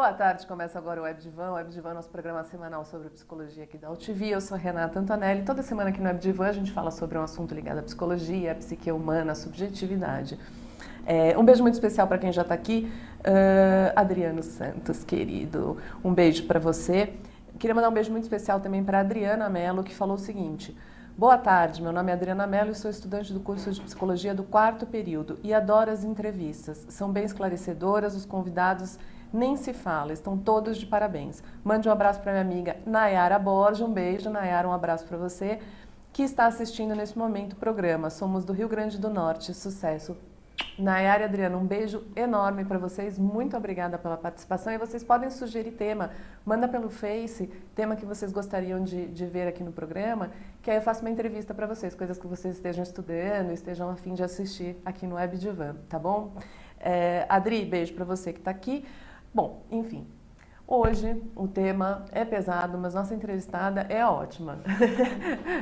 Boa tarde, começa agora o WebDivan. O WebDivan é nosso programa semanal sobre psicologia aqui da UTV. Eu sou a Renata Antonelli. Toda semana aqui no WebDivan a gente fala sobre um assunto ligado à psicologia, à psique humana, à subjetividade. Um beijo muito especial para quem já está aqui. Adriano Santos, querido, um beijo para você. Queria mandar um beijo muito especial também para a Adriana Mello, que falou o seguinte: boa tarde, meu nome é Adriana Mello e sou estudante do curso de psicologia do 4º período e adoro as entrevistas. São bem esclarecedoras, os convidados nem se fala, estão todos de parabéns. Mande um abraço para minha amiga Nayara Borja, um beijo, Nayara, um abraço para você, que está assistindo nesse momento o programa. Somos do Rio Grande do Norte, sucesso. Nayara e Adriana, um beijo enorme para vocês, muito obrigada pela participação e vocês podem sugerir tema, manda pelo Face, tema que vocês gostariam de ver aqui no programa, que aí eu faço uma entrevista para vocês, coisas que vocês estejam estudando, estejam a fim de assistir aqui no WebDivan, tá bom? Adri, beijo para você que está aqui. Bom, enfim, hoje o tema é pesado, mas nossa entrevistada é ótima,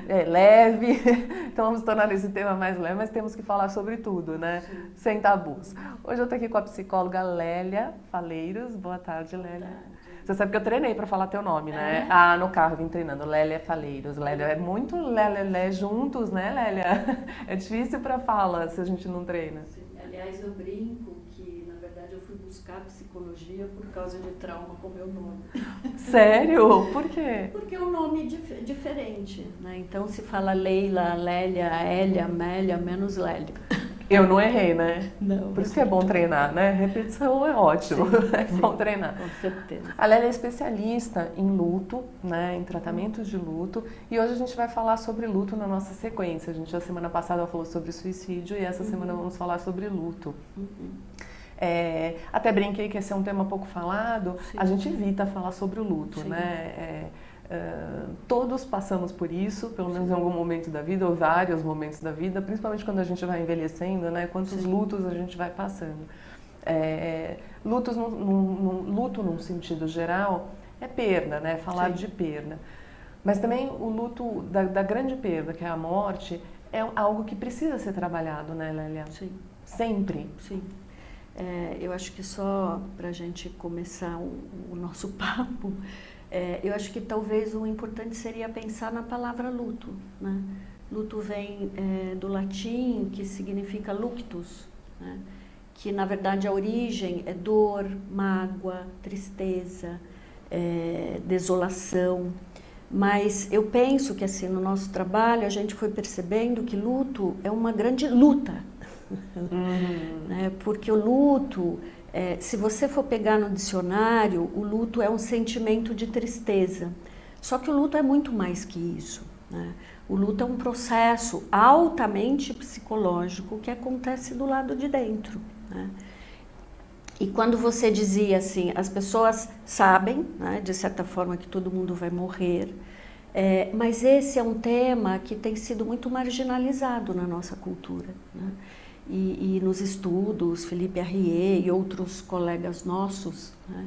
é leve, então vamos tornar esse tema mais leve, mas temos que falar sobre tudo, né? Sim. Sem tabus. Hoje eu tô aqui com a psicóloga Lélia Faleiros. Boa tarde, Lélia. Você sabe que eu treinei para falar teu nome, né? No carro vim treinando. Lélia Faleiros. Lélia, é muito Lélia juntos, né, Lélia? É difícil para fala se a gente não treina. Sim. Aliás, eu brinco que, na verdade, eu fui buscar psicologia por causa de trauma com o meu nome. Sério? Por quê? Porque é um nome diferente, né? Então se fala Leila, Lélia, Hélia, Amélia, menos Lélia. Eu não errei, né? Não. Por isso que é bom treinar, né? Repetição é ótimo. Sim, é bom treinar. Com certeza. A Lélia é especialista em luto, né? Em tratamento de luto. E hoje a gente vai falar sobre luto na nossa sequência. A gente, a semana passada, falou sobre suicídio e essa semana vamos falar sobre luto. Até brinquei que esse é um tema pouco falado. Sim. A gente evita falar sobre o luto, sim, né? Todos passamos por isso, pelo menos em algum momento da vida, ou vários momentos da vida, principalmente quando a gente vai envelhecendo, né? Quantos sim, lutos a gente vai passando. Luto num sentido geral é perda, né? Falar sim, de perda. Mas também o luto da grande perda, que é a morte, é algo que precisa ser trabalhado, né, Lélia? Sim. Sempre. Sim. Eu acho que só para a gente começar o nosso papo, eu acho que talvez o importante seria pensar na palavra luto, né? Luto vem do latim, que significa luctus, né? Que na verdade a origem é dor, mágoa, tristeza, desolação. Mas eu penso que assim, no nosso trabalho a gente foi percebendo que luto é uma grande luta. Né? Porque o luto, se você for pegar no dicionário, o luto é um sentimento de tristeza. Só que o luto é muito mais que isso, né? O luto é um processo altamente psicológico que acontece do lado de dentro, né? E quando você dizia assim, as pessoas sabem, né, de certa forma, que todo mundo vai morrer, mas esse é um tema que tem sido muito marginalizado na nossa cultura, né? E nos estudos, Felipe Arrier e outros colegas nossos, né,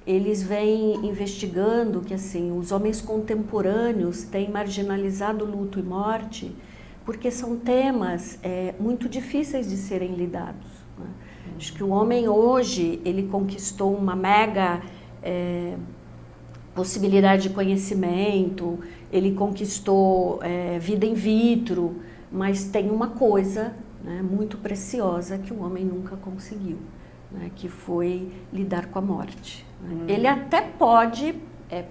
eles vêm investigando que assim, os homens contemporâneos têm marginalizado luto e morte porque são temas muito difíceis de serem lidados, né? Acho que o homem hoje, ele conquistou uma mega possibilidade de conhecimento, ele conquistou vida in vitro, mas tem uma coisa, né, muito preciosa que o homem nunca conseguiu, né, que foi lidar com a morte. Né? Ele até pode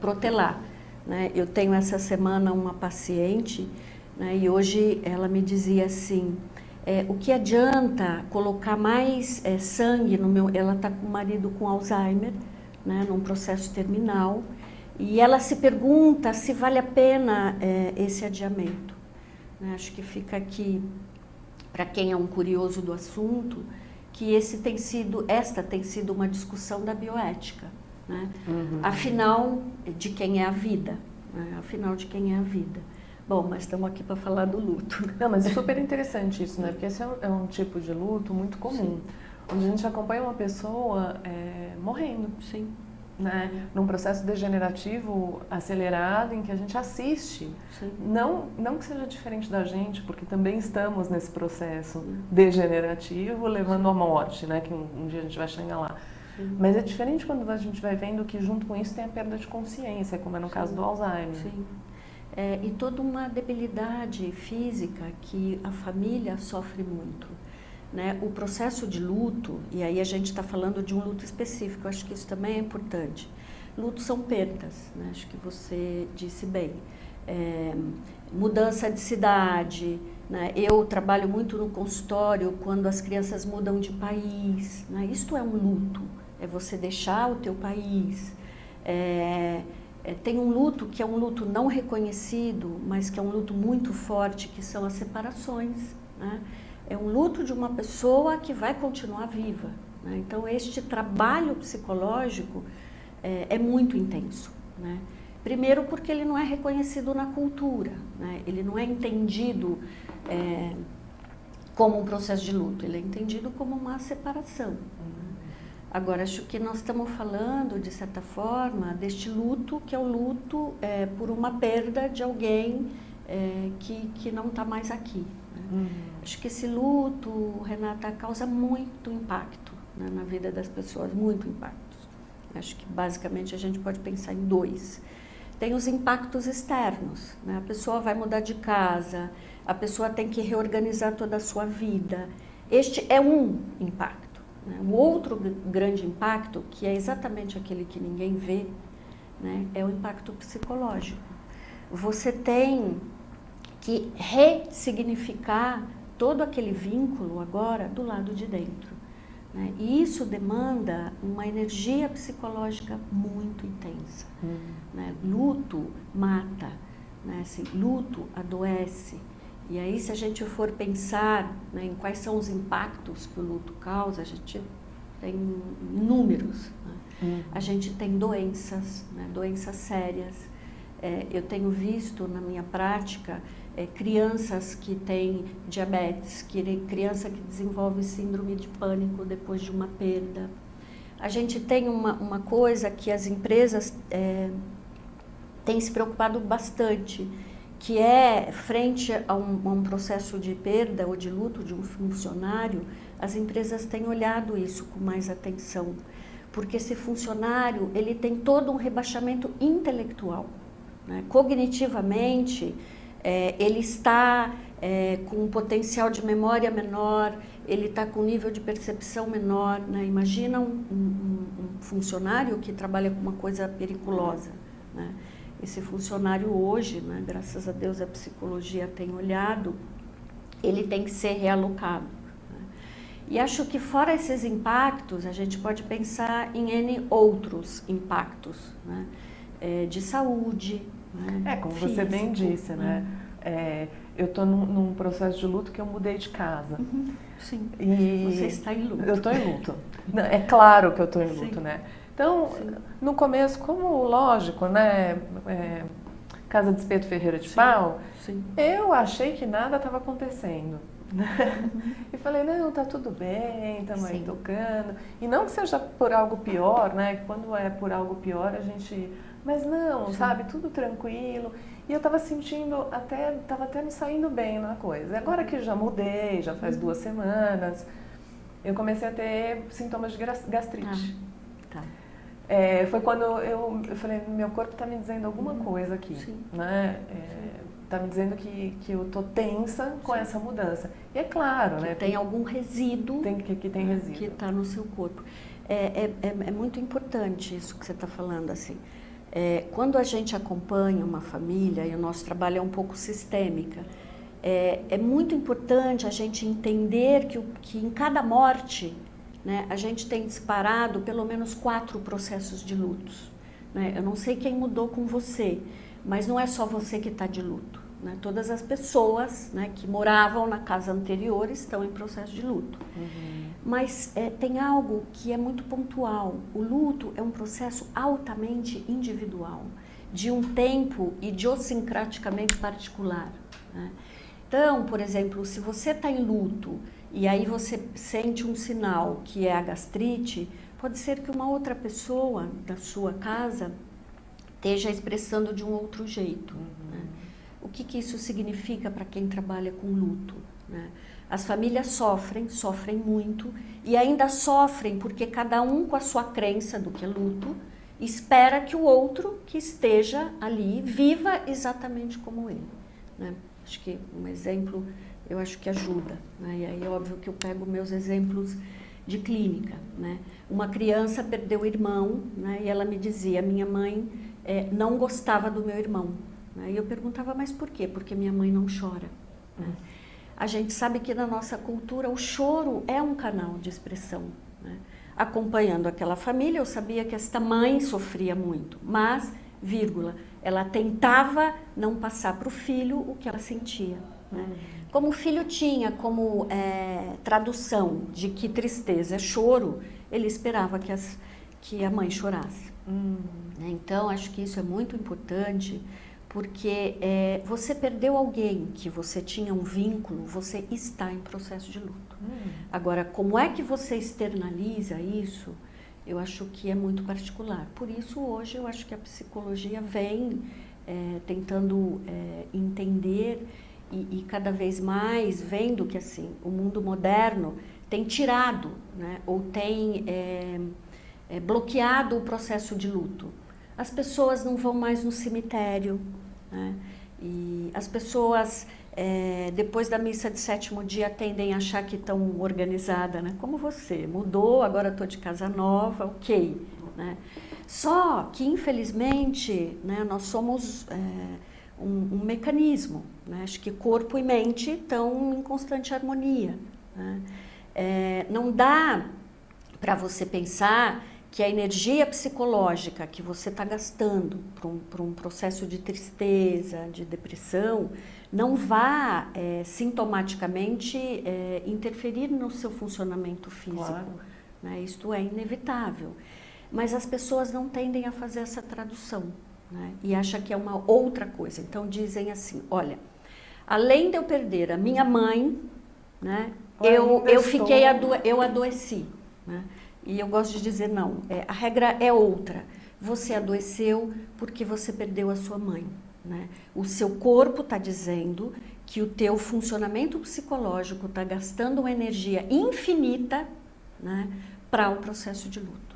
protelar, né? Eu tenho essa semana uma paciente, né, e hoje ela me dizia assim, o que adianta colocar mais sangue no meu... Ela está com o marido com Alzheimer, né, num processo terminal, e ela se pergunta se vale a pena esse adiamento. Né? Acho que fica aqui, para quem é um curioso do assunto, que esta tem sido uma discussão da bioética, né? Afinal, de quem é a vida? Né? Afinal, de quem é a vida? Bom, mas estamos aqui para falar do luto. Não, mas é super interessante isso, né? Porque esse é um tipo de luto muito comum, sim, onde a gente acompanha uma pessoa morrendo. Sim. Né? Num processo degenerativo acelerado em que a gente assiste. Não que seja diferente da gente, porque também estamos nesse processo degenerativo levando à morte, né? Que um dia a gente vai chegar lá. Sim. Mas é diferente quando a gente vai vendo que junto com isso tem a perda de consciência, como é no caso do Alzheimer. Sim. E toda uma debilidade física que a família sofre muito. Né? O processo de luto, e aí a gente está falando de um luto específico, eu acho que isso também é importante. Luto são perdas, né? Acho que você disse bem. Mudança de cidade, né? Eu trabalho muito no consultório quando as crianças mudam de país. Né? Isto é um luto, é você deixar o teu país. Tem um luto que é um luto não reconhecido, mas que é um luto muito forte, que são as separações. Né? É um luto de uma pessoa que vai continuar viva. Né? Então, este trabalho psicológico é muito intenso. Né? Primeiro porque ele não é reconhecido na cultura, né? Ele não é entendido como um processo de luto, ele é entendido como uma separação. Agora, acho que nós estamos falando, de certa forma, deste luto, que é o luto por uma perda de alguém que não está mais aqui. Né? Acho que esse luto, Renata, causa muito impacto, né, na vida das pessoas, muito impacto. Acho que basicamente a gente pode pensar em dois. Tem os impactos externos, né? A pessoa vai mudar de casa, a pessoa tem que reorganizar toda a sua vida. Este é um impacto. Né? O outro grande impacto, que é exatamente aquele que ninguém vê, né, é o impacto psicológico. Você tem que ressignificar todo aquele vínculo agora do lado de dentro. Né? E isso demanda uma energia psicológica muito intensa. Né? Luto mata, né? Assim, luto adoece. E aí, se a gente for pensar, né, em quais são os impactos que o luto causa, a gente tem inúmeros. Né? A gente tem doenças, né, doenças sérias. Eu tenho visto na minha prática crianças que têm diabetes, criança que desenvolve síndrome de pânico depois de uma perda. A gente tem uma coisa que as empresas têm se preocupado bastante, que é, frente a um processo de perda ou de luto de um funcionário, as empresas têm olhado isso com mais atenção, porque esse funcionário ele tem todo um rebaixamento intelectual. Né? Cognitivamente, ele está com um potencial de memória menor, ele está com um nível de percepção menor. Né? Imagina um funcionário que trabalha com uma coisa periculosa. Né? Esse funcionário hoje, né, graças a Deus a psicologia tem olhado, ele tem que ser realocado. Né? E acho que fora esses impactos, a gente pode pensar em N outros impactos, né? De saúde. Né? Como físico, você bem disse, né? Eu estou num processo de luto que eu mudei de casa. Sim, e você está em luto. Eu estou em luto. É claro que eu estou em luto, Sim. né? Então, Sim. no começo, como lógico, né? Casa de Espeto Ferreira de Pau, Sim. eu achei que nada estava acontecendo. E falei, não, tá tudo bem, estamos aí tocando. E não que seja por algo pior, né? Quando é por algo pior, a gente... Mas não, sabe? Tudo tranquilo. E eu estava sentindo, estava até me saindo bem na coisa. E agora que já mudei, já faz 2 semanas, eu comecei a ter sintomas de gastrite. Tá. Foi quando eu falei, meu corpo está me dizendo alguma coisa aqui, né? Está me dizendo que eu tô tensa com essa mudança. E é claro, né? Tem algum resíduo que tem resíduo. Que está no seu corpo. É muito importante isso que você está falando, assim. Quando a gente acompanha uma família, e o nosso trabalho é um pouco sistêmica, é muito importante a gente entender que em cada morte, né, a gente tem disparado pelo menos 4 processos de lutos. Né? Eu não sei quem mudou com você, mas não é só você que está de luto. Né? Todas as pessoas, né, que moravam na casa anterior estão em processo de luto. Mas tem algo que é muito pontual. O luto é um processo altamente individual, de um tempo idiosincraticamente particular. Né? Então, por exemplo, se você está em luto e aí você sente um sinal que é a gastrite, pode ser que uma outra pessoa da sua casa esteja expressando de um outro jeito. Né? O que isso significa para quem trabalha com luto? Né? As famílias sofrem muito e ainda sofrem porque cada um com a sua crença do que é luto espera que o outro que esteja ali viva exatamente como ele, né? Acho que um exemplo, eu acho que ajuda, né? E aí é óbvio que eu pego meus exemplos de clínica, né? Uma criança perdeu o irmão, né? E ela me dizia, minha mãe não gostava do meu irmão, né? E eu perguntava, mas por quê? Porque minha mãe não chora, né? A gente sabe que na nossa cultura o choro é um canal de expressão, né? Acompanhando aquela família, eu sabia que esta mãe sofria muito, mas, vírgula, ela tentava não passar para o filho o que ela sentia, né? Como o filho tinha como tradução de que tristeza é choro, ele esperava que a mãe chorasse. Né? Então, acho que isso é muito importante, porque você perdeu alguém que você tinha um vínculo, você está em processo de luto. Agora, como é que você externaliza isso? Eu acho que é muito particular. Por isso, hoje, eu acho que a psicologia vem tentando entender e cada vez mais vendo que assim, o mundo moderno tem tirado, né, ou tem bloqueado o processo de luto. As pessoas não vão mais no cemitério, né, e as pessoas depois da missa de sétimo dia tendem a achar que estão organizadas, né, como você, mudou, agora estou de casa nova, ok, né. Só que infelizmente, né, nós somos um mecanismo, né? Acho que corpo e mente estão em constante harmonia, né? Não dá para você pensar que a energia psicológica que você está gastando para um processo de tristeza, de depressão, não vá sintomaticamente interferir no seu funcionamento físico. Claro. Né? Isto é inevitável. Mas as pessoas não tendem a fazer essa tradução, né? E acham que é uma outra coisa. Então dizem assim, olha, além de eu perder a minha mãe, né, eu adoeci, né? E eu gosto de dizer, não, a regra é outra. Você adoeceu porque você perdeu a sua mãe, né? O seu corpo está dizendo que o teu funcionamento psicológico está gastando uma energia infinita, né, para o processo de luto.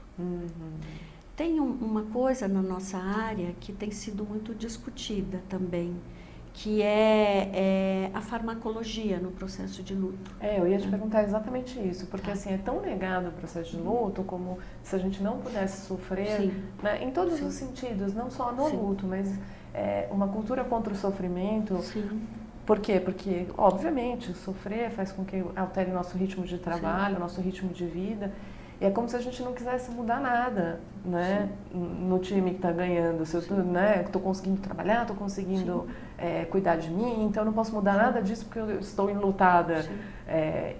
Tem uma coisa na nossa área que tem sido muito discutida também, que é a farmacologia no processo de luto. Eu ia te perguntar exatamente isso, porque assim, é tão negado o processo de luto, como se a gente não pudesse sofrer, né, em todos os sentidos, não só no luto, mas uma cultura contra o sofrimento. Por quê? Porque, obviamente, sofrer faz com que altere o nosso ritmo de trabalho, o nosso ritmo de vida. E é como se a gente não quisesse mudar nada, né, no time que está ganhando. Se eu estou conseguindo trabalhar, estou conseguindo cuidar de mim, então eu não posso mudar nada disso porque eu estou enlutada.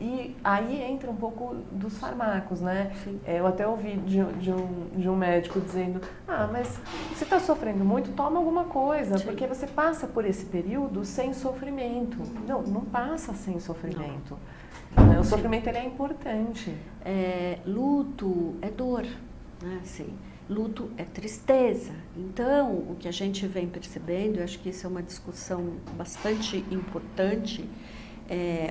E aí entra um pouco dos fármacos, né? Eu até ouvi de um médico dizendo, mas você está sofrendo muito, toma alguma coisa, porque você passa por esse período sem sofrimento. Não passa sem sofrimento. O sofrimento ele é importante. Luto é dor, né? Assim, luto é tristeza. Então, o que a gente vem percebendo, eu acho que isso é uma discussão bastante importante,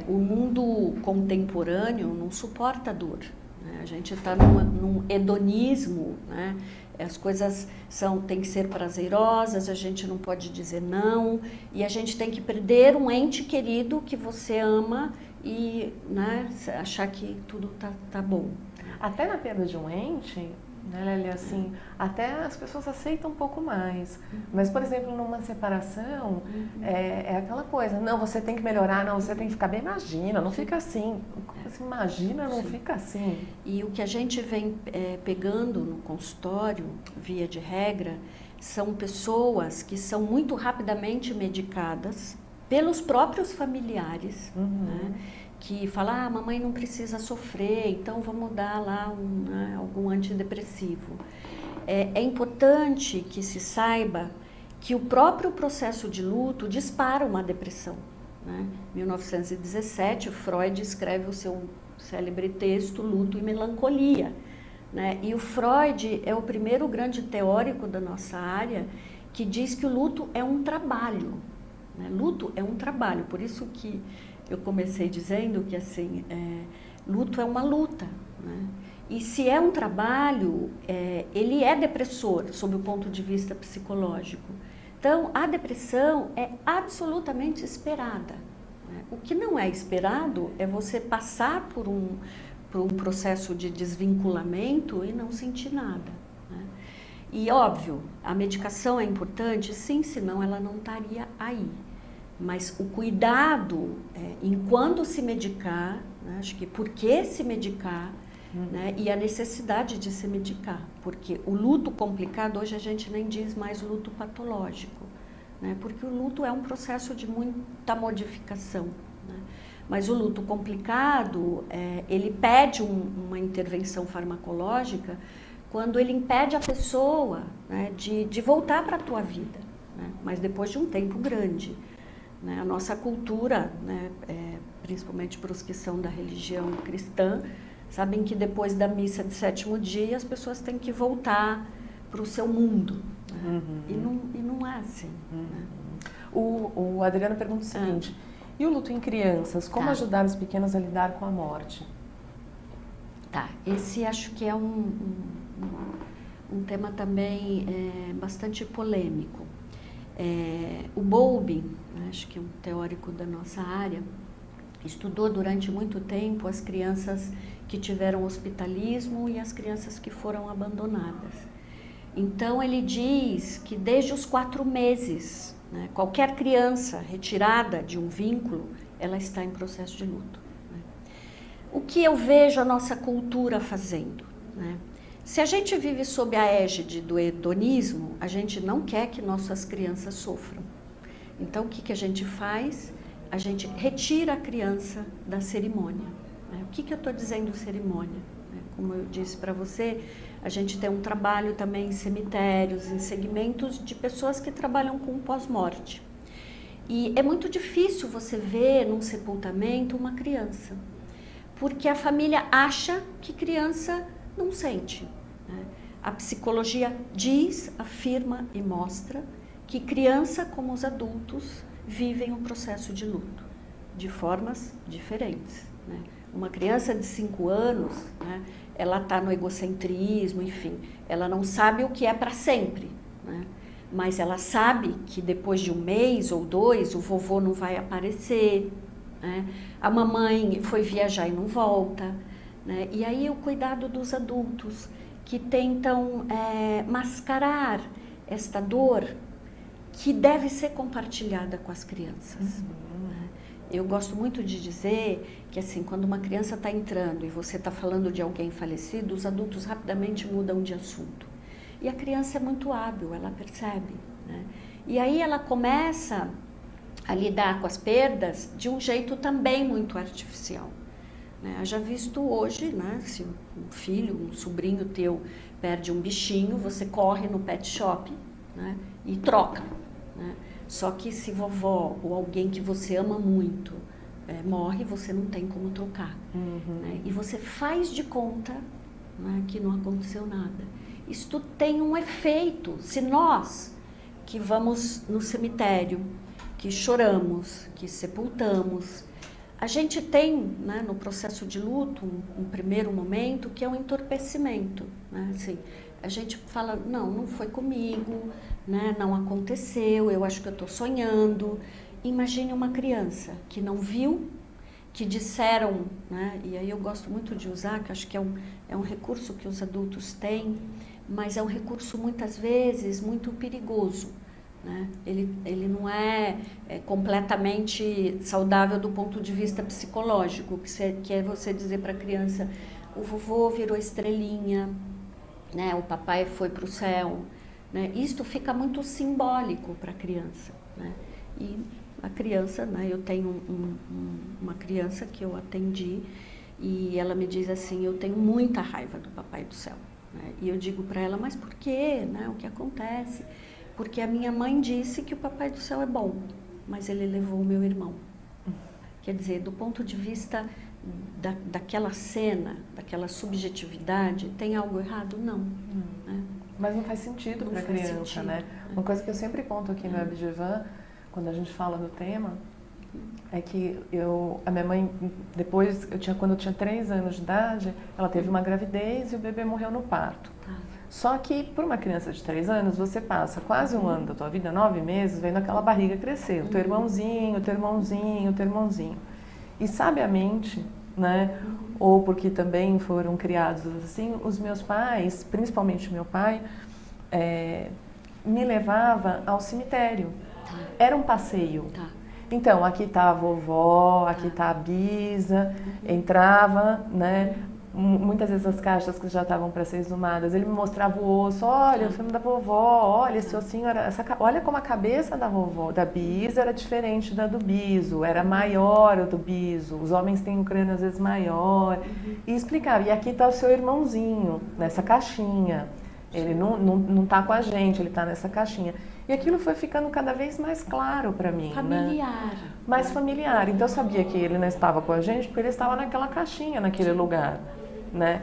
o mundo contemporâneo não suporta a dor, né? A gente está num hedonismo, né? As coisas têm que ser prazerosas, a gente não pode dizer não, e a gente tem que perder um ente querido que você ama e, né, achar que tudo tá bom. Até na perda de um ente, né, Lélia, assim, até as pessoas aceitam um pouco mais. Mas, por exemplo, numa separação, é aquela coisa, não, você tem que melhorar, não, você tem que ficar bem, imagina, não fica assim. Imagina, não fica assim. E o que a gente vem pegando no consultório, via de regra, são pessoas que são muito rapidamente medicadas pelos próprios familiares, né? Que falam, mamãe não precisa sofrer, então vamos dar lá algum antidepressivo. É importante que se saiba que o próprio processo de luto dispara uma depressão, né? Em 1917, Freud escreve o seu célebre texto Luto e Melancolia, né? E o Freud é o primeiro grande teórico da nossa área que diz que o luto é um trabalho, né? Luto é um trabalho, por isso que eu comecei dizendo que assim, luto é uma luta, né? E se é um trabalho, ele é depressor, sob o ponto de vista psicológico. Então, a depressão é absolutamente esperada, né? O que não é esperado é você passar por um processo de desvinculamento e não sentir nada, né? E, óbvio, a medicação é importante, sim, senão ela não estaria aí. Mas o cuidado, enquanto se medicar, né, acho que por que se medicar, né, e a necessidade de se medicar, porque o luto complicado, hoje a gente nem diz mais luto patológico, né, porque o luto é um processo de muita modificação, né, mas o luto complicado, ele pede uma intervenção farmacológica quando ele impede a pessoa, né, de voltar para a tua vida, né, mas depois de um tempo grande. Né, a nossa cultura, né, principalmente para os que são da religião cristã, sabem que depois da missa de 7º dia as pessoas têm que voltar para o seu mundo, né? E não é assim. Né? O Adriano pergunta o seguinte, e o luto em crianças, como ajudar os pequenos a lidar com a morte? Tá, esse acho que é um tema também bastante polêmico. O Bowlby, acho que é um teórico da nossa área, estudou durante muito tempo as crianças que tiveram hospitalismo e as crianças que foram abandonadas. Então ele diz que desde os 4 meses, né, qualquer criança retirada de um vínculo, ela está em processo de luto, né? O que eu vejo a nossa cultura fazendo, né? Se a gente vive sob a égide do hedonismo, a gente não quer que nossas crianças sofram. Então, o que a gente faz? A gente retira a criança da cerimônia. Né? O que eu estou dizendo cerimônia? Como eu disse para você, a gente tem um trabalho também em cemitérios, em segmentos de pessoas que trabalham com pós-morte. E é muito difícil você ver num sepultamento uma criança, porque a família acha que criança não sente. Né? A psicologia diz, afirma e mostra que criança, como os adultos, vivem um processo de luto, de formas diferentes. Né? Uma criança de 5 anos, né, ela está no egocentrismo, enfim, ela não sabe o que é para sempre, né? Mas ela sabe que depois de 1 mês ou 2, o vovô não vai aparecer, né? A mamãe foi viajar e não volta, né? E aí o cuidado dos adultos que tentam mascarar esta dor que deve ser compartilhada com as crianças. Eu gosto muito de dizer que assim, quando uma criança está entrando e você está falando de alguém falecido, os adultos rapidamente mudam de assunto. E a criança é muito hábil, ela percebe, né? E aí ela começa a lidar com as perdas de um jeito também muito artificial. Né? Já visto hoje, né, se um filho, um sobrinho teu perde um bichinho, você corre no pet shop, né, e troca. Né? Só que se vovó ou alguém que você ama muito morre, você não tem como trocar. Né? E você faz de conta, né, que não aconteceu nada. Isto tem um efeito. Se nós que vamos no cemitério, que choramos, que sepultamos, a gente tem, né, no processo de luto um primeiro momento que é um entorpecimento. Né? Assim, a gente fala, não foi comigo, né, não aconteceu, eu acho que eu estou sonhando. Imagine uma criança que não viu, que disseram, né, e aí eu gosto muito de usar, que acho que é um recurso que os adultos têm, mas é um recurso muitas vezes muito perigoso. Né? Ele não é completamente saudável do ponto de vista psicológico, que é você dizer para a criança, o vovô virou estrelinha, né? O papai foi para o céu. Né? Isto fica muito simbólico para a criança. Né? E a criança, né? Eu tenho uma criança que eu atendi e ela me diz assim, eu tenho muita raiva do papai do céu. Né? E eu digo para ela, mas por quê? Né? O que acontece? Porque a minha mãe disse que o papai do céu é bom, mas ele levou o meu irmão. Quer dizer, do ponto de vista daquela cena, daquela subjetividade, tem algo errado? Não. Né? Mas não faz sentido para a criança, né? Uma coisa que eu sempre conto aqui no WebGivan, quando a gente fala do tema, é que a minha mãe, depois, quando eu tinha 3 anos de idade, ela teve uma gravidez e o bebê morreu no parto. Só que, por uma criança de 3 anos, você passa quase um ano da tua vida, 9 meses, vendo aquela barriga crescer. O teu irmãozinho, o teu irmãozinho, o teu irmãozinho. E sabiamente, né, ou porque também foram criados assim, os meus pais, principalmente meu pai, me levava ao cemitério. Era um passeio. Então, aqui está a vovó, aqui está a bisa, entrava, né? Muitas vezes as caixas que já estavam para ser exumadas, ele me mostrava o osso, olha, o filme da vovó, olha, esse ossinho, olha como a cabeça da vovó, da bisa era diferente da do biso, era maior o do biso, os homens têm um crânio às vezes maior, e explicava, e aqui está o seu irmãozinho, nessa caixinha, ele não está com a gente, ele está nessa caixinha. E aquilo foi ficando cada vez mais claro para mim. Familiar. Né? Mais familiar. Então eu sabia que ele não estava com a gente porque ele estava naquela caixinha, naquele lugar. Né?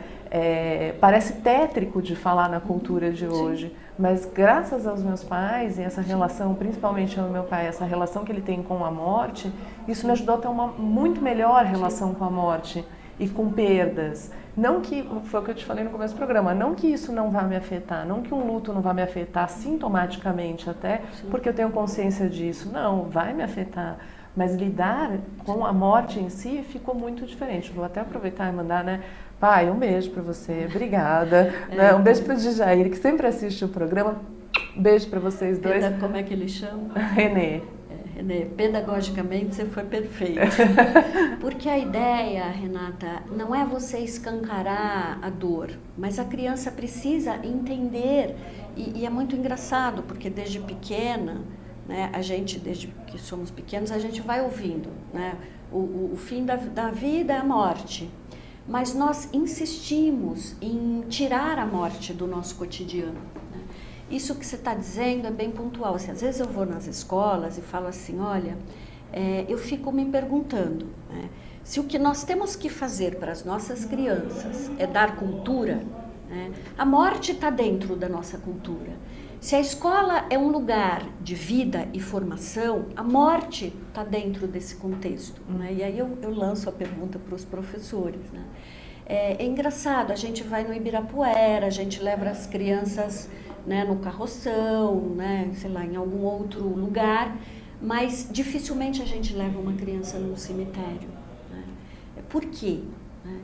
Parece tétrico de falar na cultura de hoje, mas graças aos meus pais e essa relação, principalmente ao meu pai, essa relação que ele tem com a morte, isso me ajudou a ter uma muito melhor relação com a morte e com perdas. Não que, foi o que eu te falei no começo do programa, não que isso não vá me afetar, não que um luto não vá me afetar sintomaticamente até, porque eu tenho consciência disso. Não, vai me afetar. Mas lidar com a morte em si ficou muito diferente. Vou até aproveitar e mandar, né? Pai, um beijo para você, obrigada. Né? Um beijo para o Djair, que sempre assiste o programa. Um beijo para vocês dois. Como é que ele chama? Renê. Renê, pedagogicamente você foi perfeito. Porque a ideia, Renata, não é você escancarar a dor, mas a criança precisa entender. E é muito engraçado, porque desde pequena, né, a gente, desde que somos pequenos, a gente vai ouvindo, né, o fim da vida é a morte. Mas nós insistimos em tirar a morte do nosso cotidiano. Isso que você está dizendo é bem pontual. Assim, às vezes eu vou nas escolas e falo assim, olha, eu fico me perguntando, né, se o que nós temos que fazer para as nossas crianças é dar cultura, né, a morte está dentro da nossa cultura. Se a escola é um lugar de vida e formação, a morte está dentro desse contexto. Né? E aí eu lanço a pergunta para os professores. Né? É engraçado, a gente vai no Ibirapuera, a gente leva as crianças, né, no carroção, né, sei lá, em algum outro lugar, mas dificilmente a gente leva uma criança num cemitério. Né? Por quê?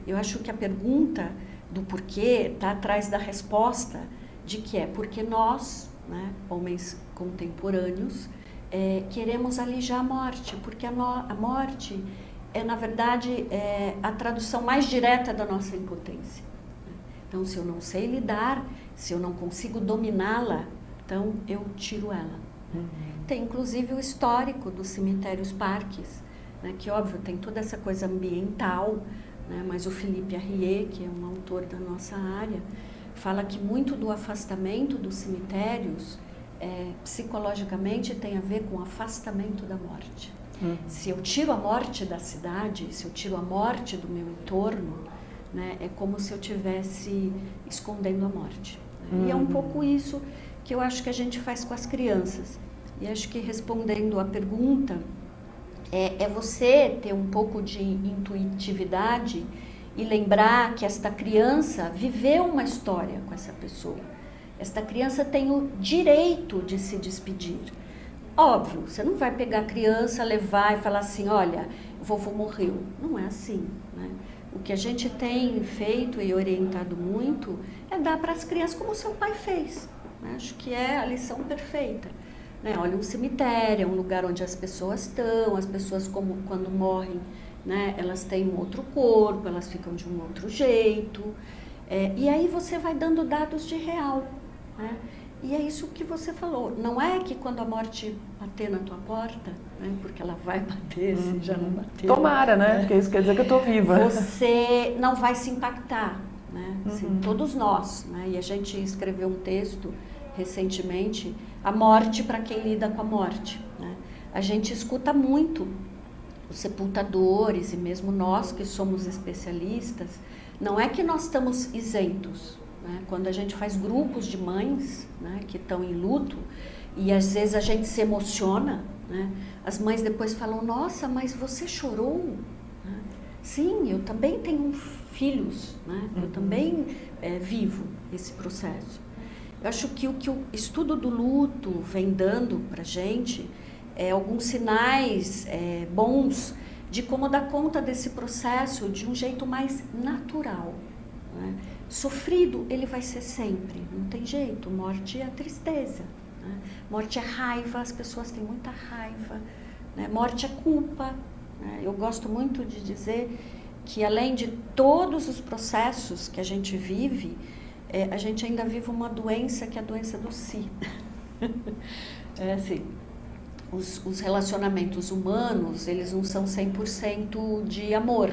Eu acho que a pergunta do porquê está atrás da resposta de que é porque nós, né, homens contemporâneos, queremos alijar a morte, porque a morte é, na verdade, a tradução mais direta da nossa impotência. Então, se eu não sei lidar, se eu não consigo dominá-la, então eu tiro ela. Tem, inclusive, o histórico dos cemitérios parques, né, que, óbvio, tem toda essa coisa ambiental, né, mas o Philippe Arrier, que é um autor da nossa área, fala que muito do afastamento dos cemitérios, psicologicamente, tem a ver com o afastamento da morte. Se eu tiro a morte da cidade, se eu tiro a morte do meu entorno, né, é como se eu estivesse escondendo a morte. Né? E é um pouco isso que eu acho que a gente faz com as crianças. E acho que, respondendo à pergunta, é você ter um pouco de intuitividade e lembrar que esta criança viveu uma história com essa pessoa. Esta criança tem o direito de se despedir. Óbvio, você não vai pegar a criança, levar e falar assim, olha, vovô morreu. Não é assim, né? O que a gente tem feito e orientado muito é dar para as crianças como seu pai fez. Né? Acho que é a lição perfeita. Né? Olha, um cemitério é um lugar onde as pessoas estão, as pessoas quando morrem, né, elas têm um outro corpo, elas ficam de um outro jeito. E aí você vai dando dados de real. Né? E é isso que você falou. Não é que quando a morte bater na tua porta, né, porque ela vai bater, se já não bateu. Tomara, né? Porque isso quer dizer que eu estou viva. Você não vai se impactar. Né? Assim, todos nós. Né? E a gente escreveu um texto recentemente, A Morte para quem lida com a morte. Né? A gente escuta muito os sepultadores e mesmo nós que somos especialistas, não é que nós estamos isentos. Né? Quando a gente faz grupos de mães, né, que estão em luto, e às vezes a gente se emociona, né? As mães depois falam, nossa, mas você chorou? Né? Sim, eu também tenho filhos, né? Eu também vivo esse processo. Eu acho que o estudo do luto vem dando para a gente alguns sinais bons de como dar conta desse processo de um jeito mais natural, né? Sofrido ele vai ser sempre, não tem jeito, morte é tristeza, né? Morte é raiva, as pessoas têm muita raiva, né? Morte é culpa, né? Eu gosto muito de dizer que além de todos os processos que a gente vive, a gente ainda vive uma doença que é a doença do si. Assim, os relacionamentos humanos, eles não são 100% de amor,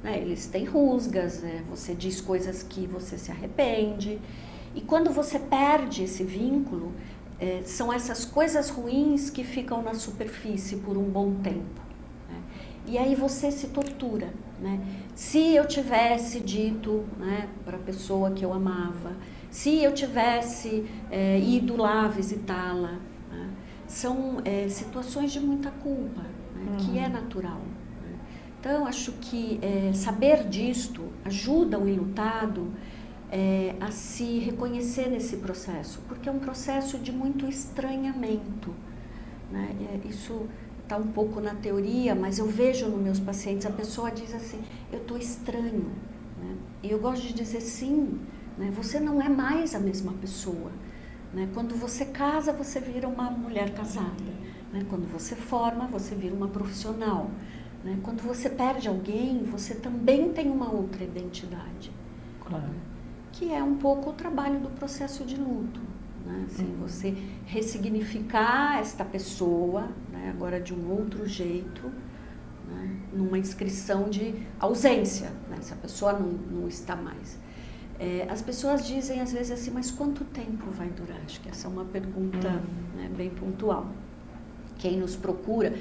né? Eles têm rusgas, você diz coisas que você se arrepende, e quando você perde esse vínculo, são essas coisas ruins que ficam na superfície por um bom tempo, né? E aí você se tortura, né? Se eu tivesse dito, né, para a pessoa que eu amava, se eu tivesse ido lá visitá-la, né? São situações de muita culpa, né, que é natural, né? Então, acho que saber disto ajuda o enlutado a se reconhecer nesse processo, porque é um processo de muito estranhamento, né? Isso está um pouco na teoria, mas eu vejo nos meus pacientes, a pessoa diz assim, eu estou estranho, né? E eu gosto de dizer sim, né? Você não é mais a mesma pessoa, né? Quando você casa, você vira uma mulher casada, né? Quando você forma, você vira uma profissional, né? Quando você perde alguém, você também tem uma outra identidade. Claro. Que é um pouco o trabalho do processo de luto, né? Assim, você ressignificar esta pessoa, né, agora de um outro jeito, né, numa inscrição de ausência, né, se a pessoa não está mais. As pessoas dizem às vezes assim, mas quanto tempo vai durar? Acho que essa é uma pergunta, né, bem pontual. Quem nos procura,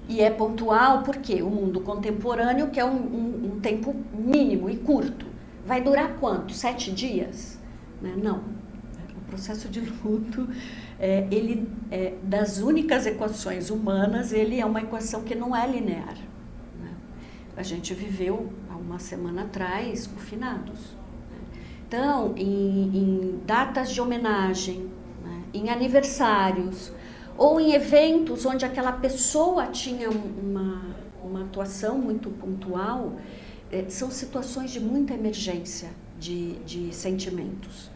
e é pontual porque o mundo contemporâneo quer um tempo mínimo e curto. Vai durar quanto? 7 dias? Né? Não. O processo de luto, ele das únicas equações humanas, ele é uma equação que não é linear, né? A gente viveu há uma semana atrás com finados, né? Então, em datas de homenagem, né, em aniversários, ou em eventos onde aquela pessoa tinha uma atuação muito pontual, são situações de muita emergência de sentimentos.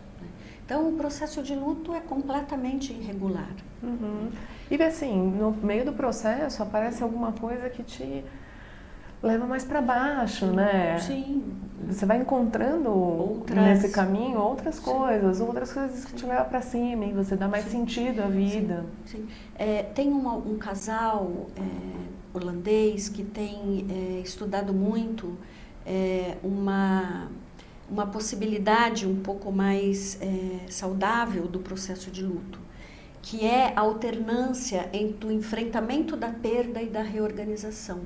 Então, o processo de luto é completamente irregular. Uhum. E assim, no meio do processo aparece alguma coisa que te leva mais para baixo, né? Sim. Você vai encontrando nesse caminho outras coisas que te levam para cima e você dá mais sentido à vida. Sim. Tem um casal holandês que tem estudado muito uma possibilidade um pouco mais saudável do processo de luto, que é a alternância entre o enfrentamento da perda e da reorganização.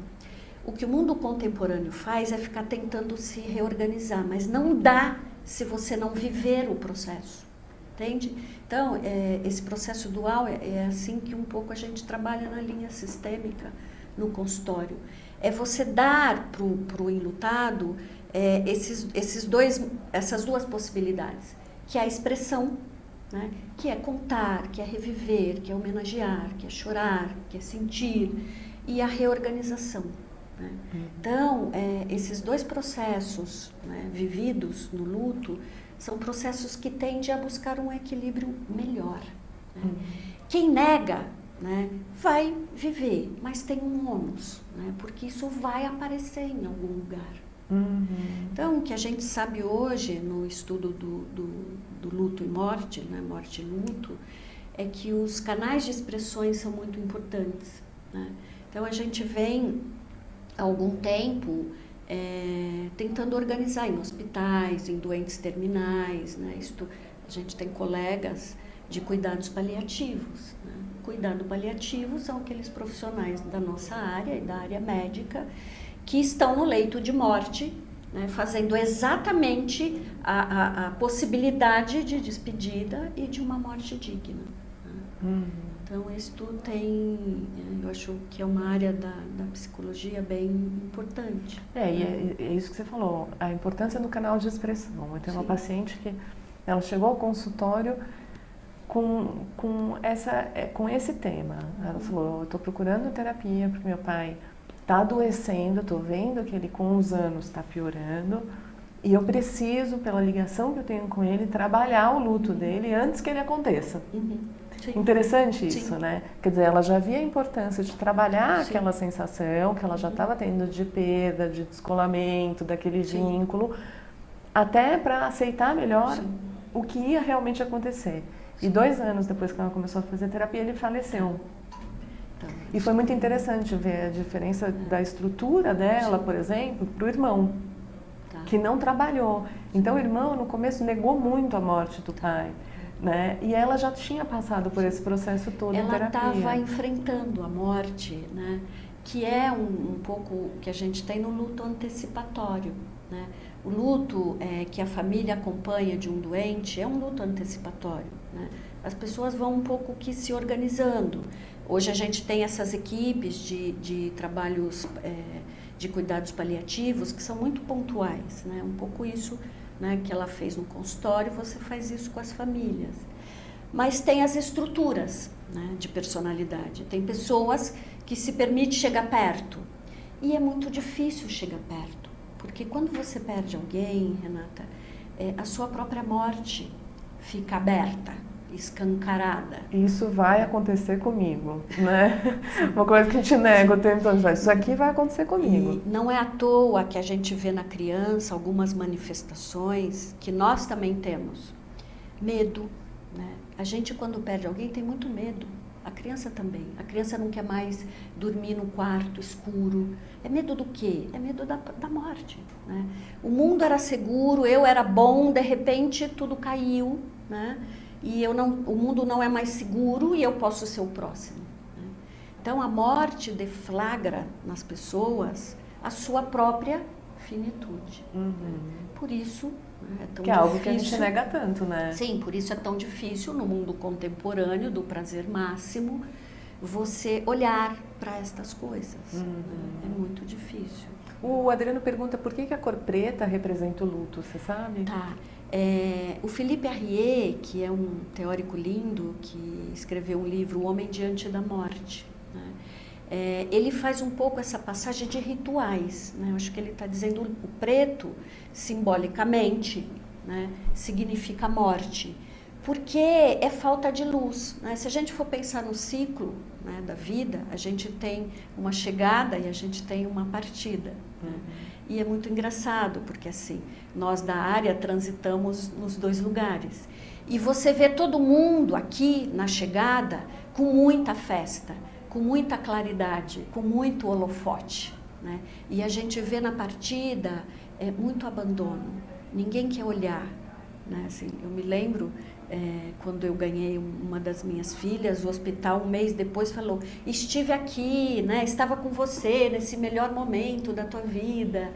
O que o mundo contemporâneo faz é ficar tentando se reorganizar, mas não dá se você não viver o processo, entende? Então, esse processo dual é assim que um pouco a gente trabalha na linha sistêmica, no consultório. É você dar para o enlutado essas duas possibilidades, que é a expressão, né? Que é contar, que é reviver, que é homenagear, que é chorar, que é sentir, e a reorganização, né? Então, esses dois processos, né, vividos no luto são processos que tendem a buscar um equilíbrio melhor, né? Quem nega, né, vai viver, mas tem um ônus, né, porque isso vai aparecer em algum lugar. Então, o que a gente sabe hoje no estudo do luto e morte, né, morte e luto, é que os canais de expressões são muito importantes, né? Então, a gente vem há algum tempo tentando organizar em hospitais, em doentes terminais, né? A gente tem colegas de cuidados paliativos, né? Cuidado paliativo são aqueles profissionais da nossa área e da área médica que estão no leito de morte, né, fazendo exatamente a possibilidade de despedida e de uma morte digna, né? Então, isso tem, eu acho que é uma área da psicologia bem importante. E é isso que você falou, a importância do canal de expressão. Eu tenho uma paciente que ela chegou ao consultório com esse tema. Ela falou, eu estou procurando terapia porque meu pai está adoecendo, estou vendo que ele com os anos está piorando e eu preciso, pela ligação que eu tenho com ele, trabalhar o luto dele antes que ele aconteça. Interessante isso, né? Quer dizer, ela já via a importância de trabalhar aquela sensação que ela já estava tendo de perda, de descolamento, daquele vínculo, até para aceitar melhor o que ia realmente acontecer. E 2 anos depois que ela começou a fazer terapia, ele faleceu. E foi muito interessante ver a diferença da estrutura dela, por exemplo, para o irmão, que não trabalhou. Então o irmão, no começo, negou muito a morte do pai. Né? E ela já tinha passado por esse processo todo em terapia. Ela estava enfrentando a morte, né? Que é um pouco que a gente tem no luto antecipatório. Né? O luto que a família acompanha de um doente é um luto antecipatório. Né? As pessoas vão um pouco que se organizando. Hoje a gente tem essas equipes de trabalhos de cuidados paliativos que são muito pontuais. Né? Um pouco isso, né, que ela fez no consultório, você faz isso com as famílias. Mas tem as estruturas, né, de personalidade. Tem pessoas que se permite chegar perto. E é muito difícil chegar perto. Porque quando você perde alguém, Renata, a sua própria morte fica aberta, escancarada. Isso vai acontecer comigo, né? Uma coisa que a gente nega o tempo todo. Isso aqui vai acontecer comigo. E não é à toa que a gente vê na criança algumas manifestações que nós também temos. Medo, né? A gente, quando perde alguém, tem muito medo. A criança também. A criança não quer mais dormir no quarto escuro. É medo do quê? É medo da morte, né? O mundo era seguro, eu era bom, de repente tudo caiu, né? E o mundo não é mais seguro e eu posso ser o próximo. Né? Então a morte deflagra nas pessoas a sua própria finitude. Por isso é tão que é algo que a gente nega tanto, né? Sim, por isso é tão difícil no mundo contemporâneo do prazer máximo você olhar para estas coisas. Né? É muito difícil. O Adriano pergunta por que a cor preta representa o luto, você sabe? Tá. O Philippe Arrier, que é um teórico lindo, que escreveu um livro, O Homem Diante da Morte, né? Ele faz um pouco essa passagem de rituais, né? Eu acho que ele está dizendo o preto, simbolicamente, né, significa morte, porque é falta de luz. Né? Se a gente for pensar no ciclo, né, da vida, a gente tem uma chegada e a gente tem uma partida. Né? E é muito engraçado, porque assim, nós da área transitamos nos 2 lugares. E você vê todo mundo aqui na chegada com muita festa, com muita claridade, com muito holofote. Né? E a gente vê na partida muito abandono, ninguém quer olhar. Né? Assim, eu me lembro, quando eu ganhei uma das minhas filhas, o hospital, um mês depois, falou: estive aqui, né? Estava com você nesse melhor momento da tua vida.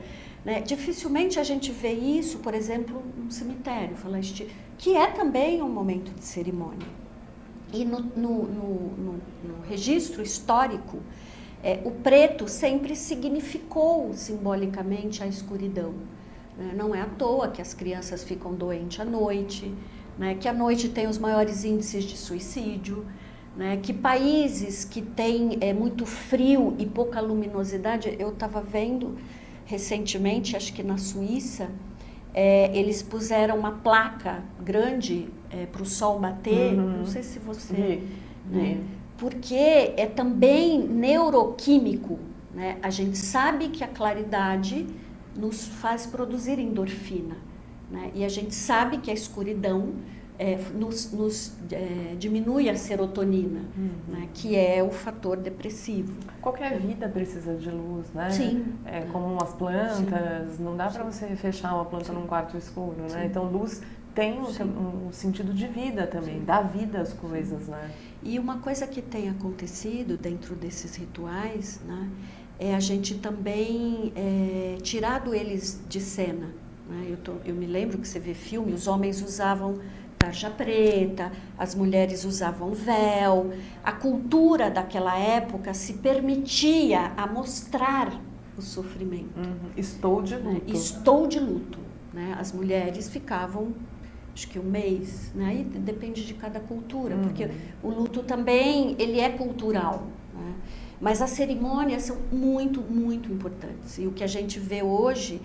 Né? Dificilmente a gente vê isso, por exemplo, no cemitério, que é também um momento de cerimônia. E no registro histórico, o preto sempre significou simbolicamente a escuridão. Né? Não é à toa que as crianças ficam doentes à noite, né? Que à noite tem os maiores índices de suicídio, né? Que países que têm muito frio e pouca luminosidade, eu estava vendo recentemente, acho que na Suíça, eles puseram uma placa grande para o sol bater, não sei se você... Né? Porque é também neuroquímico, né? A gente sabe que a claridade nos faz produzir endorfina, né? E a gente sabe que a escuridão diminui a serotonina, né? Que é o fator depressivo. Qualquer vida precisa de luz, né? Sim. Como as plantas, não dá para você fechar uma planta num quarto escuro, né? Então luz tem um sentido de vida também, dá vida às coisas, né? E uma coisa que tem acontecido dentro desses rituais, né, é a gente também tirado eles de cena. Né? Eu me lembro que você vê filme, os homens usavam tarja preta, as mulheres usavam véu. A cultura daquela época se permitia a mostrar o sofrimento. Estou de luto. Estou de luto. Né? As mulheres ficavam, acho que um mês, né? Aí depende de cada cultura, porque o luto também ele é cultural. Né? Mas as cerimônias são muito, muito importantes. E o que a gente vê hoje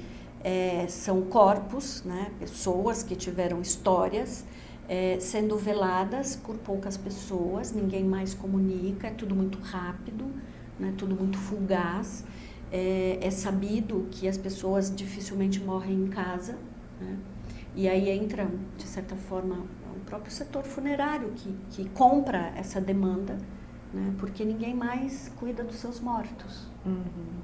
são corpos, né? Pessoas que tiveram histórias sendo veladas por poucas pessoas, ninguém mais comunica, é tudo muito rápido, né? Tudo muito fugaz. É sabido que as pessoas dificilmente morrem em casa, né? E aí entra, de certa forma, o próprio setor funerário que compra essa demanda, né? Porque ninguém mais cuida dos seus mortos.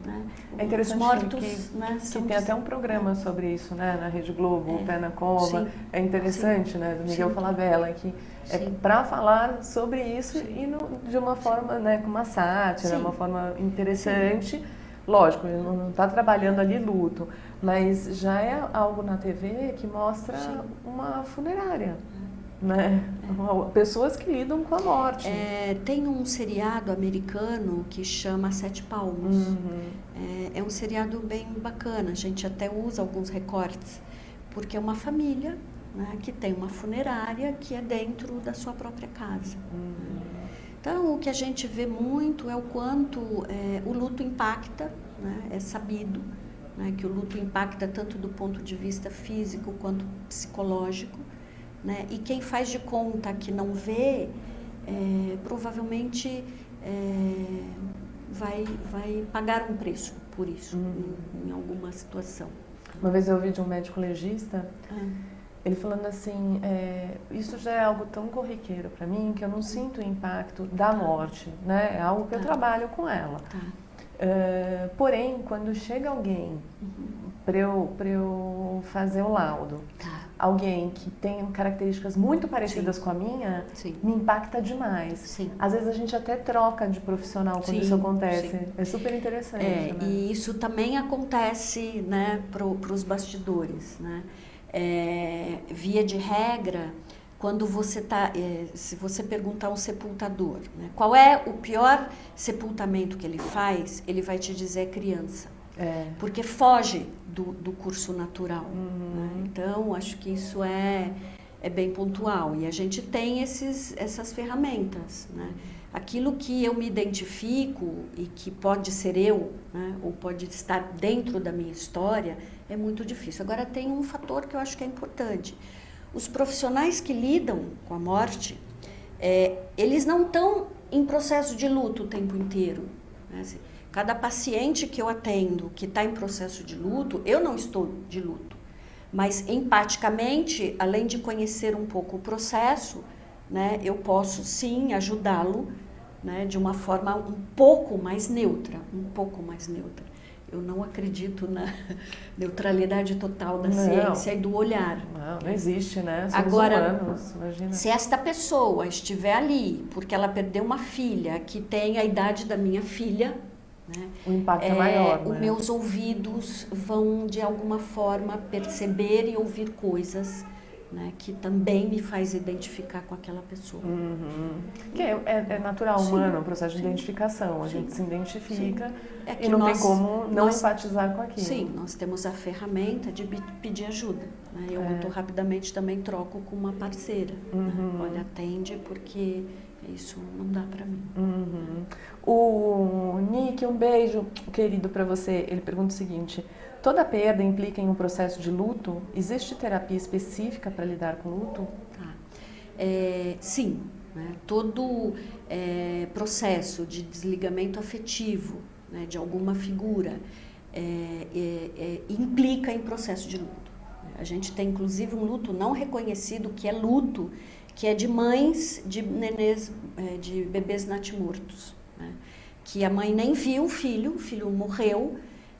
Né? É interessante os mortos, que, né, que tem até um programa sobre isso, né, na Rede Globo, o Pé na Cova. Sim. É interessante, Sim. né, do Miguel Sim. Falabella, que é para falar sobre isso e de uma forma, né, com uma sátira, uma forma interessante. Sim. Lógico, ele não está trabalhando ali luto, mas já é algo na TV que mostra uma funerária. Né? Pessoas que lidam com a morte. Tem um seriado americano que chama Sete Palmos. É um seriado bem bacana, a gente até usa alguns recortes, porque é uma família, né, que tem uma funerária que é dentro da sua própria casa. Então, o que a gente vê muito é o quanto o luto impacta, né, é sabido, né, que o luto impacta tanto do ponto de vista físico quanto psicológico. Né? E quem faz de conta que não vê, provavelmente vai pagar um preço por isso, em alguma situação. Uma vez eu ouvi de um médico legista, ele falando assim, isso já é algo tão corriqueiro para mim que eu não sinto o impacto da morte, né? É algo que eu trabalho com ela. Porém, quando chega alguém para eu fazer o laudo, alguém que tem características muito parecidas com a minha, me impacta demais. Sim. Às vezes a gente até troca de profissional quando isso acontece. Sim. É super interessante. Né? E isso também acontece, né, para os bastidores. Né? Via de regra, quando você se você perguntar a um sepultador, né, qual é o pior sepultamento que ele faz, ele vai te dizer criança. Porque foge do curso natural. Né? Então, acho que isso é bem pontual. E a gente tem essas ferramentas. Né? Aquilo que eu me identifico e que pode ser eu, né, ou pode estar dentro da minha história, é muito difícil. Agora, tem um fator que eu acho que é importante. Os profissionais que lidam com a morte, eles não estão em processo de luto o tempo inteiro. Né? Assim, cada paciente que eu atendo que está em processo de luto, eu não estou de luto. Mas empaticamente, além de conhecer um pouco o processo, né, eu posso sim ajudá-lo, né, de uma forma um pouco mais neutra. Eu não acredito na neutralidade total da ciência e do olhar. Não existe, né? Somos Agora, humanos, imagina. Se esta pessoa estiver ali porque ela perdeu uma filha que tem a idade da minha filha, né, o impacto é maior. Os meus ouvidos vão, de alguma forma, perceber e ouvir coisas, né, que também me faz identificar com aquela pessoa. Que é natural, humano, o processo de identificação. A gente se identifica e não tem como não empatizar com aquilo. Sim, nós temos a ferramenta de pedir ajuda. Né? Eu muito rapidamente também troco com uma parceira. Né? Olha, atende porque isso não dá para mim. O Nick, um beijo querido para você. Ele pergunta o seguinte: toda perda implica em um processo de luto? Existe terapia específica para lidar com luto? Sim. Né? Todo processo de desligamento afetivo, né, de alguma figura implica em processo de luto. A gente tem inclusive um luto não reconhecido, que é luto, que é de mães de nenês, de bebês natimortos, né? Que a mãe nem viu o filho morreu,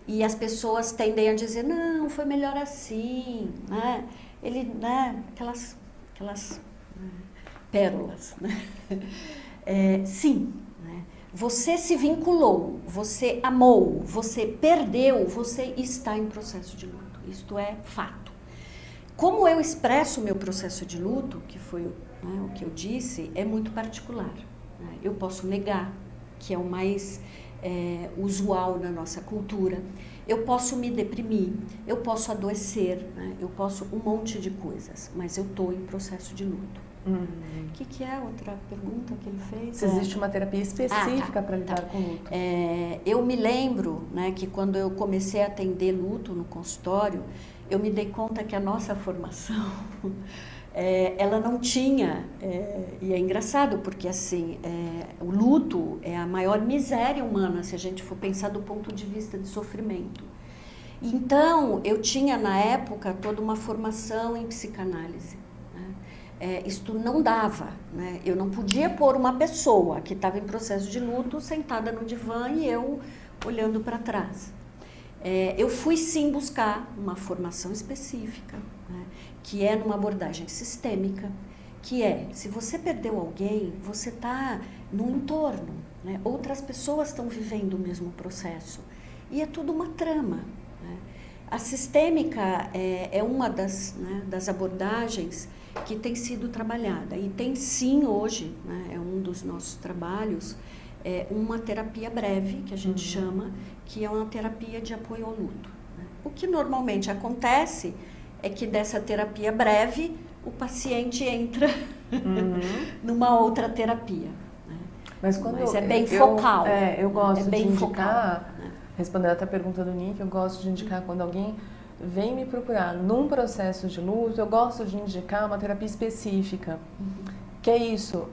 e as pessoas tendem a dizer, não, foi melhor assim, né? Ele, né, aquelas pérolas, né? Sim, né? Você se vinculou, você amou, você perdeu, você está em processo de luto, isto é fato. Como eu expresso o meu processo de luto, que foi, né, o que eu disse, é muito particular. Né? Eu posso negar, que é o mais usual na nossa cultura. Eu posso me deprimir, eu posso adoecer, né? Eu posso um monte de coisas, mas eu estou em processo de luto. O que é a outra pergunta que ele fez? Se existe uma terapia específica para lidar com luto. Eu me lembro, né, que quando eu comecei a atender luto no consultório, eu me dei conta que a nossa formação, ela não tinha, e é engraçado porque assim, o luto é a maior miséria humana, se a gente for pensar do ponto de vista de sofrimento. Então, eu tinha na época toda uma formação em psicanálise. Isto não dava, né? Eu não podia pôr uma pessoa que estava em processo de luto sentada no divã e eu olhando para trás. Eu fui sim buscar uma formação específica, né? Que é numa abordagem sistêmica, que se você perdeu alguém, você está no entorno, né? Outras pessoas estão vivendo o mesmo processo e é tudo uma trama. Né? A sistêmica é uma das abordagens que tem sido trabalhada e tem sim hoje, né, é um dos nossos trabalhos, uma terapia breve, que a gente chama, que é uma terapia de apoio ao luto. Né? O que normalmente acontece é que dessa terapia breve o paciente entra numa outra terapia. Né? Mas é bem focal. Eu gosto de indicar, focal, né? Respondendo até a pergunta do Nick, eu gosto de indicar quando alguém vem me procurar num processo de luto, eu gosto de indicar uma terapia específica. Que é isso,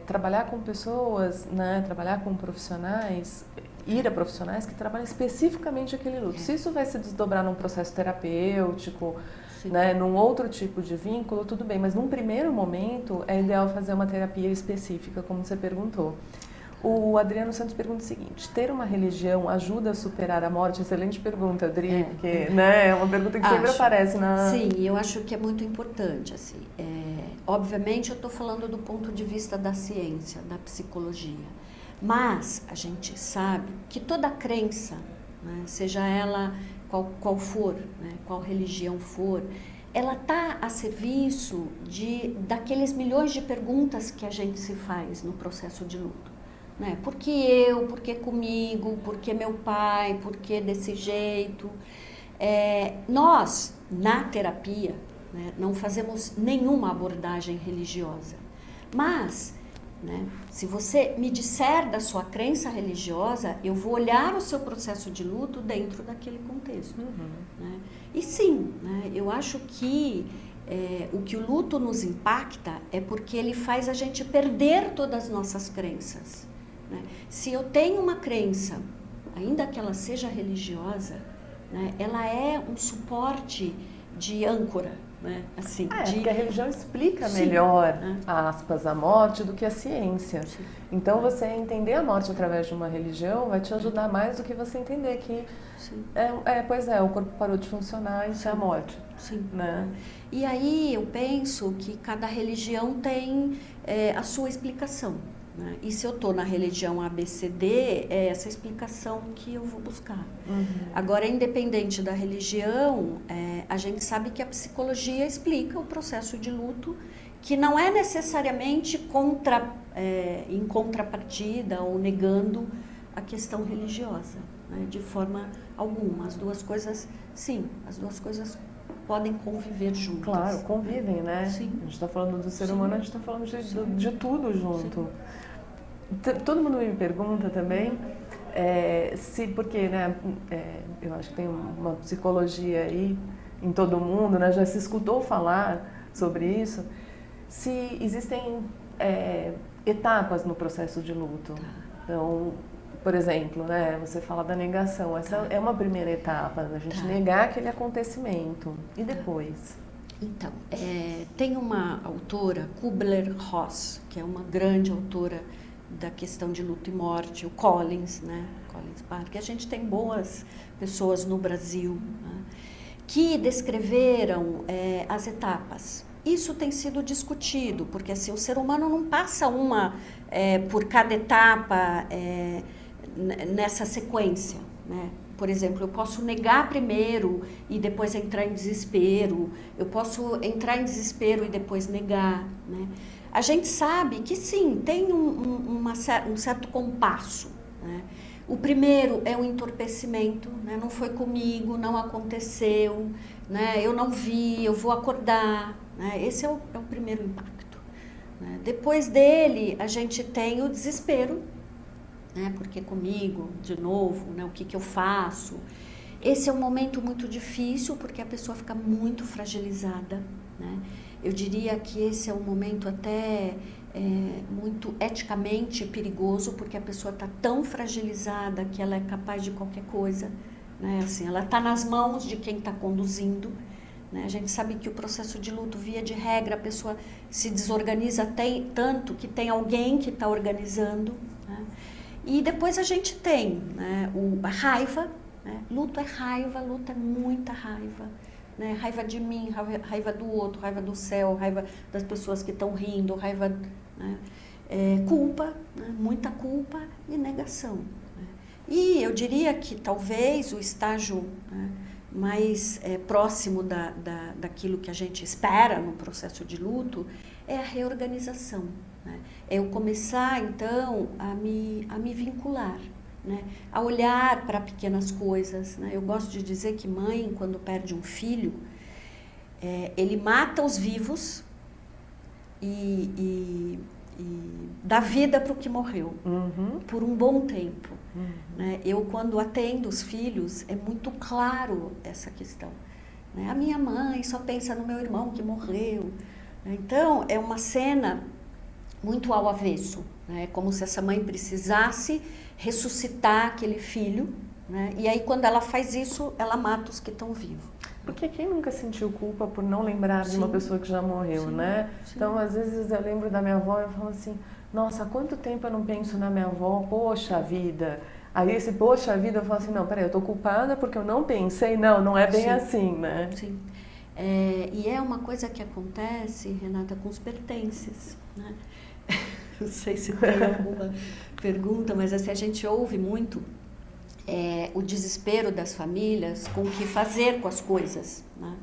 trabalhar com pessoas, né, trabalhar com profissionais, ir a profissionais que trabalham especificamente aquele luto. Se isso vai se desdobrar num processo terapêutico, né, num outro tipo de vínculo, tudo bem. Mas num primeiro momento é ideal fazer uma terapia específica, como você perguntou. O Adriano Santos pergunta o seguinte: ter uma religião ajuda a superar a morte? Excelente pergunta, Adri, porque né, é uma pergunta que sempre aparece na... Sim, eu acho que é muito importante. Assim, obviamente eu estou falando do ponto de vista da ciência, da psicologia, mas a gente sabe que toda crença, né, seja ela qual for, né, qual religião for, ela está a serviço daqueles milhões de perguntas que a gente se faz no processo de luto. Né? Por que eu? Por que comigo? Por que meu pai? Por que desse jeito? Nós, na terapia, né, não fazemos nenhuma abordagem religiosa. Mas, né, se você me disser da sua crença religiosa, eu vou olhar o seu processo de luto dentro daquele contexto. Né? E sim, né, eu acho que o que o luto nos impacta é porque ele faz a gente perder todas as nossas crenças. Né? Se eu tenho uma crença, ainda que ela seja religiosa, né, ela é um suporte de âncora. Né? Assim, porque a religião explica melhor, aspas, a morte do que a ciência. Sim. Então, você entender a morte através de uma religião vai te ajudar mais do que você entender que, o corpo parou de funcionar, isso é a morte. Sim. Né? E aí eu penso que cada religião tem a sua explicação. Né? E se eu estou na religião ABCD, é essa explicação que eu vou buscar. Agora, independente da religião, a gente sabe que a psicologia explica o processo de luto, que não é necessariamente em contrapartida ou negando a questão religiosa, né? De forma alguma. As duas coisas, sim, as duas coisas podem conviver juntas. Claro, convivem, né? Sim. A gente está falando do ser humano, a gente está falando de tudo junto. Todo mundo me pergunta também, porque, né, eu acho que tem uma psicologia aí em todo mundo, né, já se escutou falar sobre isso, se existem etapas no processo de luto. Então, por exemplo, né, você fala da negação, essa é uma primeira etapa, a gente negar aquele acontecimento. E depois? Então, tem uma autora, Kubler-Ross, que é uma grande autora da questão de luto e morte, o Collins, né? Collins Park. A gente tem boas pessoas no Brasil, né, que descreveram as etapas. Isso tem sido discutido, porque assim, o ser humano não passa por cada etapa nessa sequência, né? Por exemplo, eu posso negar primeiro e depois entrar em desespero. Eu posso entrar em desespero e depois negar, né? A gente sabe que sim, tem um certo compasso, né? O primeiro é o entorpecimento, né? Não foi comigo, não aconteceu, né? Eu não vi, eu vou acordar, né? Esse é o primeiro impacto, né? Depois dele, a gente tem o desespero, né? Porque comigo, de novo, né? O que eu faço? Esse é um momento muito difícil, porque a pessoa fica muito fragilizada, né? Eu diria que esse é um momento até muito eticamente perigoso, porque a pessoa está tão fragilizada que ela é capaz de qualquer coisa, né? Assim, ela está nas mãos de quem está conduzindo, né? A gente sabe que o processo de luto, via de regra, a pessoa se desorganiza tanto que tem alguém que está organizando, né? E depois a gente tem, né, a raiva, né? Luto é muita raiva. Né? Raiva de mim, raiva do outro, raiva do céu, raiva das pessoas que estão rindo, raiva, né? Culpa, né? Muita culpa e negação, né? E eu diria que talvez o estágio, né, mais próximo daquilo que a gente espera no processo de luto é a reorganização, né? É eu começar então a me vincular, né? A olhar para pequenas coisas, né? Eu gosto de dizer que mãe, quando perde um filho, ele mata os vivos e dá vida para o que morreu, por um bom tempo, né? Eu, quando atendo os filhos, é muito claro essa questão, né? A minha mãe só pensa no meu irmão que morreu, né? Então, é uma cena muito ao avesso, né? Como se essa mãe precisasse ressuscitar aquele filho, né? E aí quando ela faz isso, ela mata os que estão vivos. Porque quem nunca sentiu culpa por não lembrar de uma pessoa que já morreu, né? Sim. Então, às vezes eu lembro da minha avó e eu falo assim, nossa, há quanto tempo eu não penso na minha avó, poxa vida. Aí esse poxa vida eu falo assim, não, peraí, eu tô culpada porque eu não pensei, não é bem assim, né? Sim. E é uma coisa que acontece, Renata, com os pertences, né? Não sei se tem alguma pergunta, mas assim, a gente ouve muito o desespero das famílias com o que fazer com as coisas, né?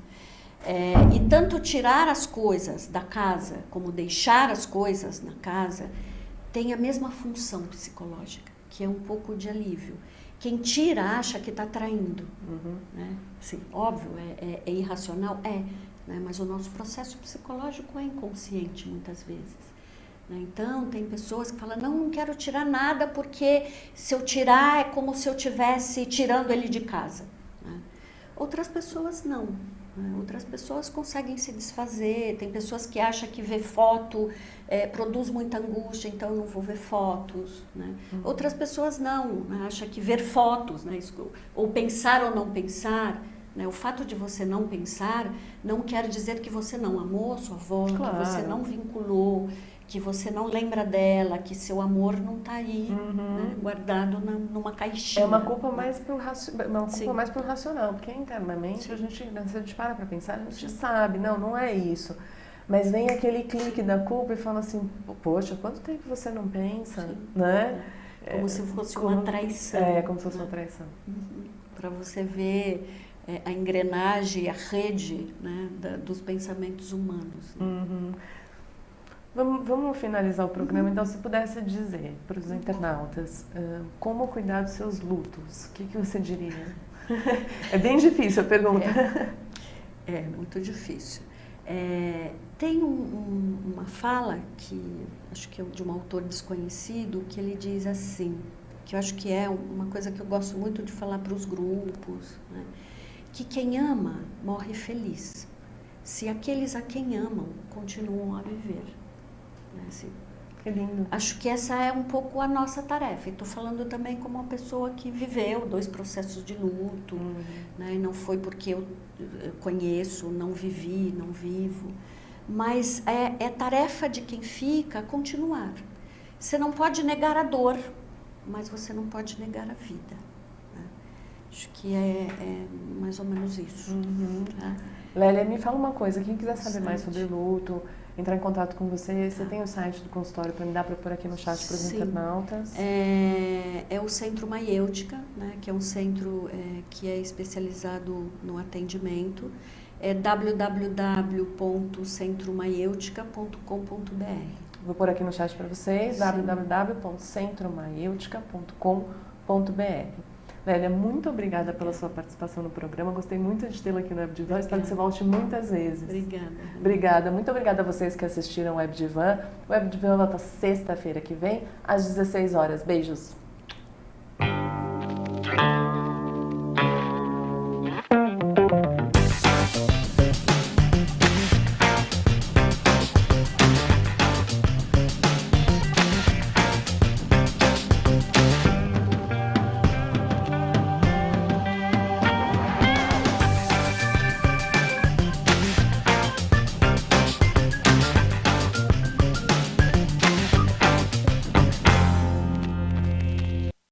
E tanto tirar as coisas da casa como deixar as coisas na casa tem a mesma função psicológica, que é um pouco de alívio. Quem tira acha que está traindo, né? Sim, óbvio, é irracional, né? Mas o nosso processo psicológico é inconsciente muitas vezes. Então, tem pessoas que falam, não quero tirar nada porque se eu tirar é como se eu estivesse tirando ele de casa, né? Outras pessoas não, né? Outras pessoas conseguem se desfazer. Tem pessoas que acham que ver foto produz muita angústia, então eu não vou ver fotos, né? Outras pessoas não, né? Acham que ver fotos, né? Ou pensar ou não pensar, né? O fato de você não pensar não quer dizer que você não amou a sua avó, claro, que você não vinculou, que você não lembra dela, que seu amor não está aí, né, guardado numa caixinha. É uma culpa mais pro racional, porque internamente se a gente para pensar, a gente sabe, não é isso. Mas vem aquele clique da culpa e fala assim, poxa, quanto tempo você não pensa, né? Como se fosse uma traição. Como se fosse uma traição. Para você ver a engrenagem, a rede, né, dos pensamentos humanos. Né? Vamos finalizar o programa, então, se pudesse dizer para os internautas como cuidar dos seus lutos, o que você diria? É bem difícil a pergunta. É muito difícil. Tem uma fala que acho que é de um autor desconhecido, que ele diz assim, que eu acho que é uma coisa que eu gosto muito de falar para os grupos, né? Que quem ama morre feliz, se aqueles a quem amam continuam a viver. Assim, que lindo. Acho que essa é um pouco a nossa tarefa. Estou falando também como uma pessoa que viveu 2 processos de luto, né? Não foi porque eu conheço, não vivi, não vivo, mas é tarefa de quem fica continuar. Você não pode negar a dor, mas você não pode negar a vida, né? Acho que é mais ou menos isso. Tá? Lélia, me fala uma coisa, quem quiser saber mais sobre luto, entrar em contato com você, você tem o site do consultório para me dar para pôr aqui no chat para os internautas? É o Centro Maiêutica, né, que é um centro que é especializado no atendimento. É www.centromaieutica.com.br. Vou pôr aqui no chat para vocês, www.centromaieutica.com.br. Lélia, muito obrigada pela sua participação no programa. Gostei muito de tê-la aqui no Web Divan. Espero que você volte muitas vezes. Obrigada. Obrigada. Muito obrigada a vocês que assistiram o Web Divan. O Web Divan volta sexta-feira que vem, às 16 horas. Beijos.